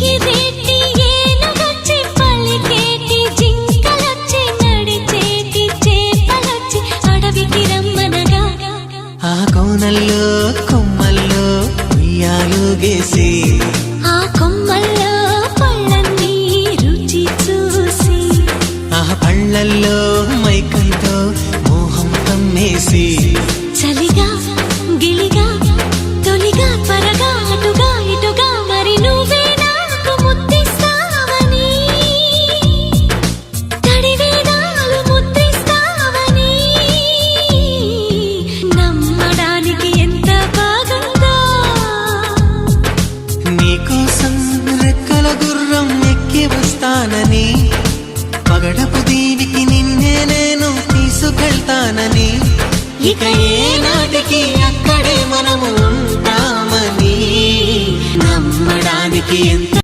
ఎగిరేటి ఏనుగొచ్చి పలికేటి జింకలొచ్చి నడిచేటి చేపలొచ్చి అడవికి రమ్మనగా ఆ కోనల్లో కొమ్మల్లో ఉయ్యాలుగేసి ఆ కొమ్మల్లో పళ్ళన్నీ రుచి చూసి ఆ పళ్ళల్లో మైకంతో మోహం కమ్మేసి చలిగా గిలిగా తొలిగా త్వరగా అటుగా ఇటుగా మరి నువ్వే నాకు ముద్దిస్తావని తడివేదాలు ముద్రిస్తావని నమ్మడానికి ఎంత బాగుందో నీకోసం రెక్కల గుర్రం ఎక్కి వస్తానని పగడపు దీవికి నిన్నే నేను తీసుకెళ్తానని ఇక ఏనాటికి అక్కడే మనము ఉంటామని నమ్మడానికి ఎంత